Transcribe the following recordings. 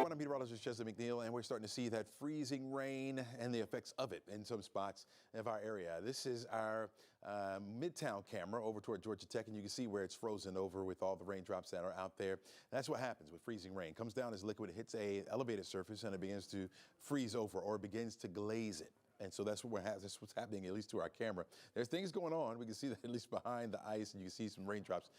everyone, I'm meteorologist Chesley McNeil, and we're starting to see that freezing rain and the effects of it in some spots of our area. This is our Midtown camera over toward Georgia Tech, and you can see where it's frozen over with all the raindrops that are out there. That's what happens with freezing rain. It comes down as liquid, it hits a elevated surface, and it begins to freeze over or begins to glaze it. And so that's that's what's happening, at least to our camera. There's things going on. We can see that at least behind the ice, and you can see some raindrops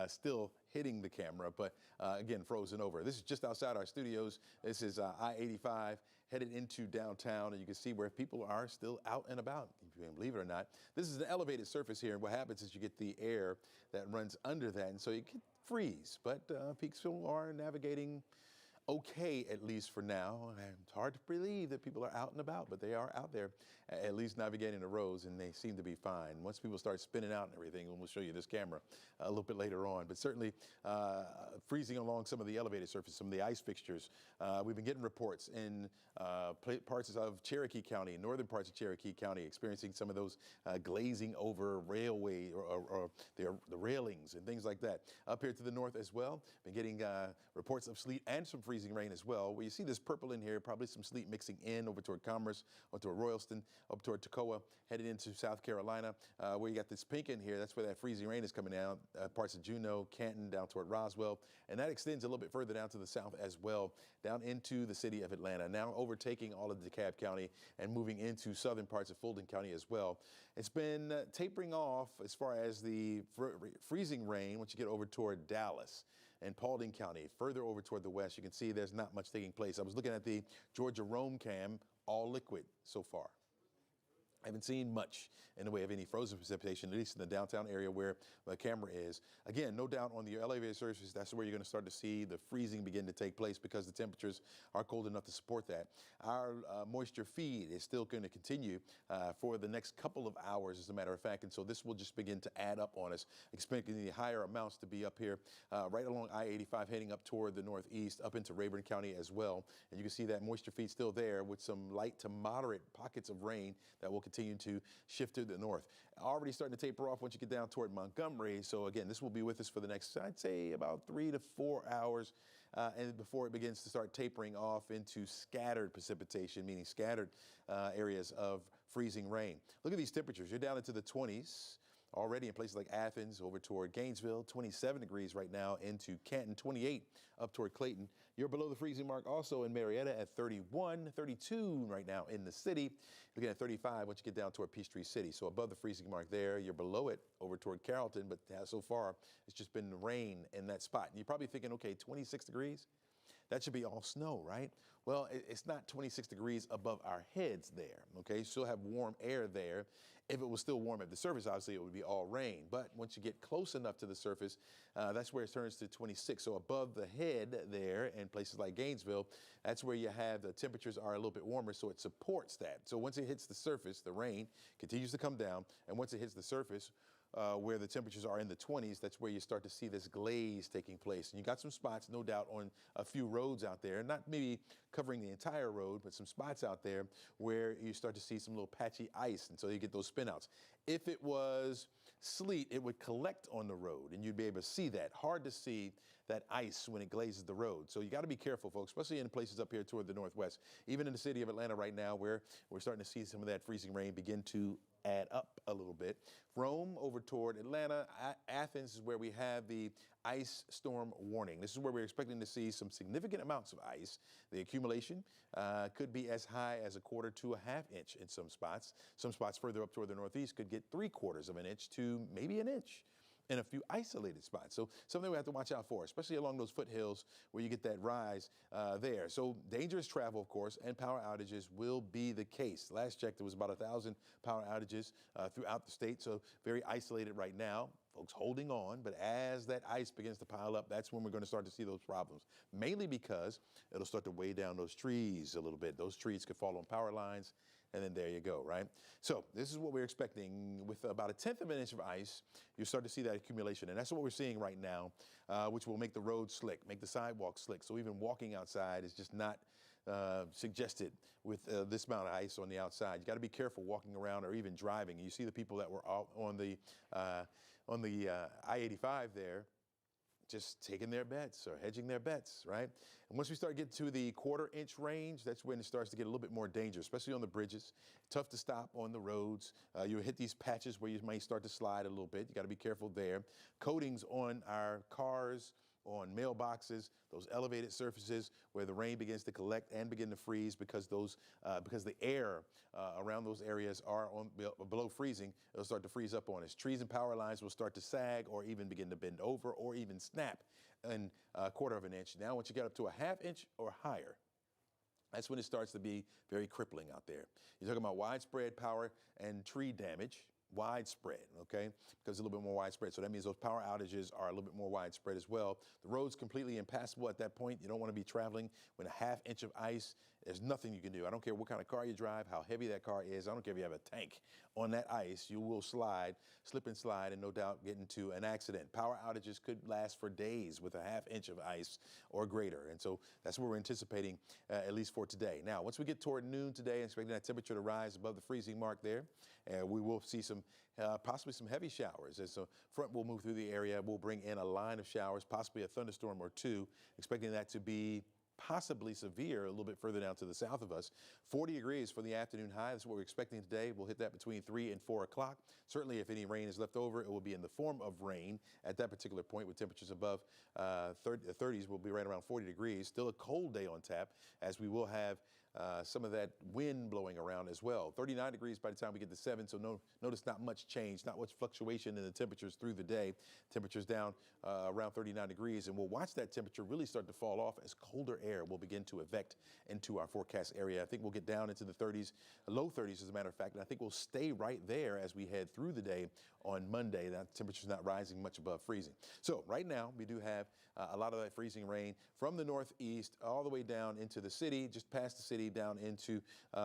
still hitting the camera, but again, frozen over. This is just outside our studios. This is I-85 headed into downtown, and you can see where people are still out and about, if you can believe it or not. This is an elevated surface here, and what happens is you get the air that runs under that, and so you can freeze, but people are navigating okay, at least for now. It's hard to believe that people are out and about, but they are out there at least navigating the roads, and they seem to be fine. Once people start spinning out and everything, and we'll show you this camera a little bit later on, but certainly freezing along some of the elevated surface, some of the ice fixtures. We've been getting reports in parts of Cherokee County, northern parts of Cherokee County, experiencing some of those glazing over railway or the railings and things like that. Up here to the north as well, been getting reports of sleet and some freezing rain as well. Where you see this purple in here, probably some sleet mixing in over toward Commerce, or toward Royalston, up toward Toccoa, headed into South Carolina. Where you got this pink in here, that's where that freezing rain is coming down. Parts of Juneau, Canton, down toward Roswell, and that extends a little bit further down to the south as well, down into the city of Atlanta, now overtaking all of DeKalb County and moving into southern parts of Fulton County as well. It's been tapering off as far as the freezing rain once you get over toward Dallas and Paulding County. Further over toward the west, you can see there's not much taking place. I was looking at the Georgia Rome cam, all liquid so far. I haven't seen much in the way of any frozen precipitation, at least in the downtown area where the camera is. Again, no doubt on the elevated surface, that's where you're going to start to see the freezing begin to take place because the temperatures are cold enough to support that. Our moisture feed is still going to continue for the next couple of hours, as a matter of fact, and so this will just begin to add up on us, expecting the higher amounts to be up here right along I-85 heading up toward the northeast, up into Rayburn County as well. And you can see that moisture feed still there with some light to moderate pockets of rain that will continue to shift to the north. Already starting to taper off once you get down toward Montgomery. So again, this will be with us for the next, I'd say, about 3 to 4 hours, and before it begins to start tapering off into scattered precipitation, meaning scattered areas of freezing rain. Look at these temperatures. You're down into the 20s. Already in places like Athens, over toward Gainesville, 27 degrees right now, into Canton, 28 up toward Clayton. You're below the freezing mark also in Marietta at 31, 32 right now in the city. Looking at 35 once you get down toward Peachtree City. So above the freezing mark there, you're below it over toward Carrollton, but so far it's just been rain in that spot. And you're probably thinking, okay, 26 degrees? That should be all snow, right? Well, it's not 26 degrees above our heads there, okay? You still have warm air there. If it was still warm at the surface, obviously it would be all rain. But once you get close enough to the surface, that's where it turns to 26. So above the head there in places like Gainesville, that's where you have the temperatures are a little bit warmer, so it supports that. So once it hits the surface, the rain continues to come down, and once it hits the surface, where the temperatures are in the 20s, that's where you start to see this glaze taking place. And you got some spots, no doubt, on a few roads out there, not maybe covering the entire road, but some spots out there where you start to see some little patchy ice, and so you get those spinouts. If it was sleet, it would collect on the road, and you'd be able to see that. Hard to see that ice when it glazes the road. So you got to be careful, folks, especially in places up here toward the northwest. Even in the city of Atlanta right now, where we're starting to see some of that freezing rain begin to add up a little bit. Rome over toward Atlanta. Athens is where we have the ice storm warning. This is where we're expecting to see some significant amounts of ice. The accumulation could be as high as 1/4 to 1/2 inch in some spots. Some spots further up toward the northeast could get 3/4 of an inch to maybe an inch in a few isolated spots. So something we have to watch out for, especially along those foothills where you get that rise there. So dangerous travel, of course, and power outages will be the case. Last check, there was about 1,000 power outages throughout the state, so very isolated right now. Folks holding on, but as that ice begins to pile up, that's when we're going to start to see those problems, mainly because it'll start to weigh down those trees a little bit. Those trees could fall on power lines, and then there you go, right? So this is what we're expecting. With about 1/10 of an inch of ice, you start to see that accumulation, and that's what we're seeing right now, which will make the road slick, make the sidewalk slick. So even walking outside is just not suggested with this amount of ice on the outside. You got to be careful walking around or even driving. You see the people that were out on the I-85 there. just taking their bets or hedging their bets, right? And once we start getting to the quarter-inch range, that's when it starts to get a little bit more dangerous, especially on the bridges. Tough to stop on the roads. You'll hit these patches where you might start to slide a little bit. You got to be careful there. Coatings on our cars, on mailboxes, those elevated surfaces where the rain begins to collect and begin to freeze because the air around those areas are below freezing, it'll start to freeze up on us. Trees and power lines will start to sag or even begin to bend over or even snap in a quarter of an inch. Now, once you get up to a half inch or higher, that's when it starts to be very crippling out there. You're talking about widespread power and tree damage. Widespread, okay, because it's a little bit more widespread. So that means those power outages are a little bit more widespread as well. The road's completely impassable at that point. You don't want to be traveling with a half inch of ice. There's nothing you can do. I don't care what kind of car you drive, how heavy that car is. I don't care if you have a tank on that ice. You will slide, slip and slide, and no doubt get into an accident. Power outages could last for days with a half inch of ice or greater. And so that's what we're anticipating, at least for today. Now, once we get toward noon today, expecting that temperature to rise above the freezing mark there, we will see some possibly some heavy showers. As the front will move through the area, we'll bring in a line of showers, possibly a thunderstorm or two, expecting that to be possibly severe a little bit further down to the south of us. 40 degrees for the afternoon high. That's what we're expecting today. We'll hit that between 3 and 4 o'clock. Certainly, if any rain is left over, it will be in the form of rain at that particular point with temperatures above 30s. We'll be right around 40 degrees. Still a cold day on tap, as we will have some of that wind blowing around as well. 39 degrees by the time we get to 7, so notice not much change, not much fluctuation in the temperatures through the day. Temperatures down around 39 degrees, and we'll watch that temperature really start to fall off as colder air will begin to evect into our forecast area. I think we'll get down into the 30s, low 30s as a matter of fact, and I think we'll stay right there as we head through the day on Monday. That temperature's not rising much above freezing. So right now we do have a lot of that freezing rain from the northeast all the way down into the city, just past the city, down into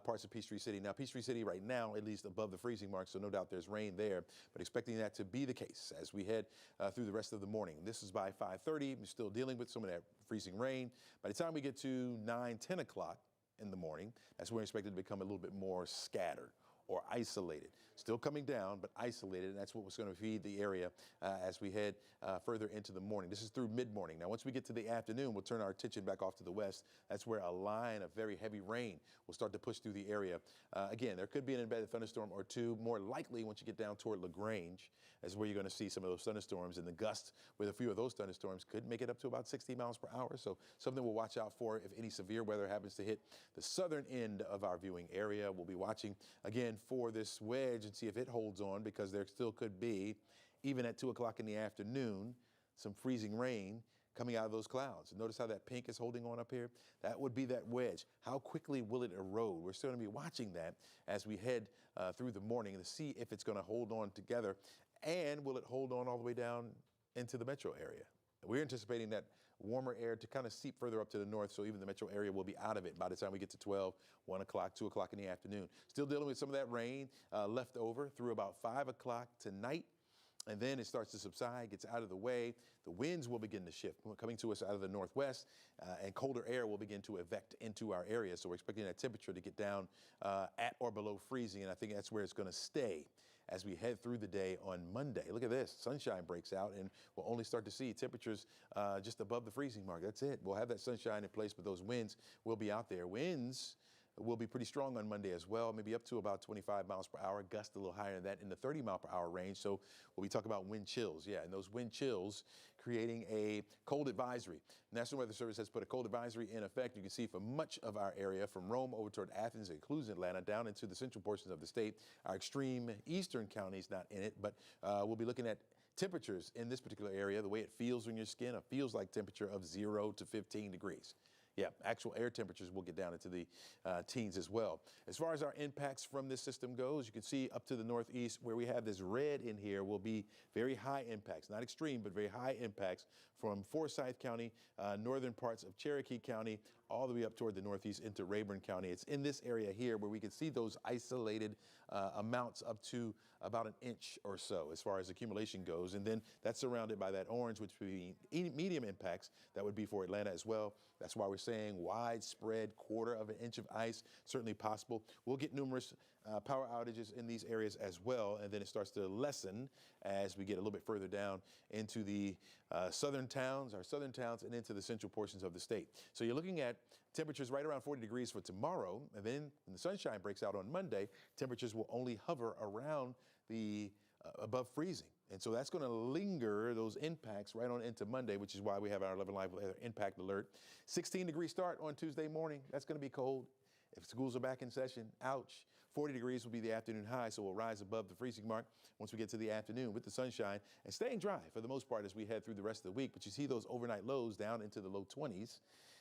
parts of Peachtree City. Now, Peachtree City right now, at least above the freezing mark, so no doubt there's rain there, but expecting that to be the case as we head through the rest of the morning. This is by 5:30. We're still dealing with some of that freezing rain. By the time we get to 9, 10 o'clock in the morning, that's when we're expected to become a little bit more scattered or isolated. Still coming down, but isolated, and that's what was going to feed the area as we head further into the morning. This is through mid-morning. Now, once we get to the afternoon, we'll turn our attention back off to the west. That's where a line of very heavy rain will start to push through the area. Again, there could be an embedded thunderstorm or two. More likely, once you get down toward LaGrange, is where you're going to see some of those thunderstorms, and the gusts with a few of those thunderstorms could make it up to about 60 miles per hour. So something we'll watch out for if any severe weather happens to hit the southern end of our viewing area. We'll be watching, again, for this wedge and see if it holds on, because there still could be, even at 2 o'clock in the afternoon, some freezing rain coming out of those clouds. And notice how that pink is holding on up here? That would be that wedge. How quickly will it erode? We're still going to be watching that as we head through the morning to see if it's going to hold on together, and will it hold on all the way down into the metro area. We're anticipating that warmer air to kind of seep further up to the north, so even the metro area will be out of it by the time we get to 12, 1 o'clock, 2 o'clock in the afternoon. Still dealing with some of that rain left over through about 5 o'clock tonight, and then it starts to subside, gets out of the way. The winds will begin to shift, coming to us out of the northwest, and colder air will begin to evect into our area. So we're expecting that temperature to get down at or below freezing, and I think that's where it's going to stay as we head through the day on Monday. Look at this, sunshine breaks out, and we'll only start to see temperatures just above the freezing mark. That's it. We'll have that sunshine in place, but those winds will be out there. Winds will be pretty strong on Monday as well, maybe up to about 25 miles per hour, gust a little higher than that in the 30 mile per hour range. So when we talk about wind chills, yeah, and those wind chills creating a cold advisory. National Weather Service has put a cold advisory in effect. You can see for much of our area, from Rome over toward Athens, including Atlanta, down into the central portions of the state. Our extreme eastern counties not in it, but we'll be looking at temperatures in this particular area, the way it feels on your skin. It feels like temperature of 0 to 15 degrees. Yeah, actual air temperatures will get down into the teens as well. As far as our impacts from this system goes, you can see up to the northeast where we have this red in here will be very high impacts, not extreme, but very high impacts from Forsyth County, northern parts of Cherokee County, all the way up toward the northeast into Rayburn County. It's in this area here where we can see those isolated amounts up to about an inch or so as far as accumulation goes. And then that's surrounded by that orange, which would be medium impacts. That would be for Atlanta as well. That's why we're saying widespread, quarter of an inch of ice, certainly possible. We'll get numerous power outages in these areas as well, and then it starts to lessen as we get a little bit further down into the southern towns, and into the central portions of the state. So you're looking at temperatures right around 40 degrees for tomorrow, and then when the sunshine breaks out on Monday, temperatures will only hover around the above freezing. And so that's going to linger those impacts right on into Monday, which is why we have our 11 Live weather impact alert. 16-degree start on Tuesday morning. That's going to be cold. If schools are back in session, ouch. 40 degrees will be the afternoon high, so we'll rise above the freezing mark once we get to the afternoon with the sunshine and staying dry for the most part as we head through the rest of the week. But you see those overnight lows down into the low 20s.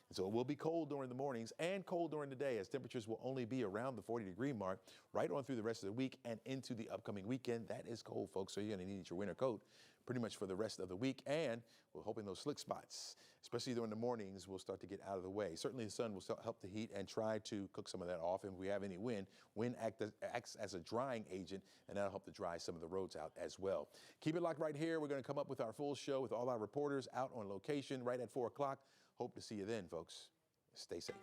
And so it will be cold during the mornings and cold during the day as temperatures will only be around the 40-degree mark right on through the rest of the week and into the upcoming weekend. That is cold, folks, so you're going to need your winter coat pretty much for the rest of the week. And we're hoping those slick spots, especially during the mornings, will start to get out of the way. Certainly the sun will help the heat and try to cook some of that off. And if we have any wind acts as a drying agent, and that'll help to dry some of the roads out as well. Keep it locked right here. We're going to come up with our full show with all our reporters out on location right at 4 o'clock. Hope to see you then, folks. Stay safe.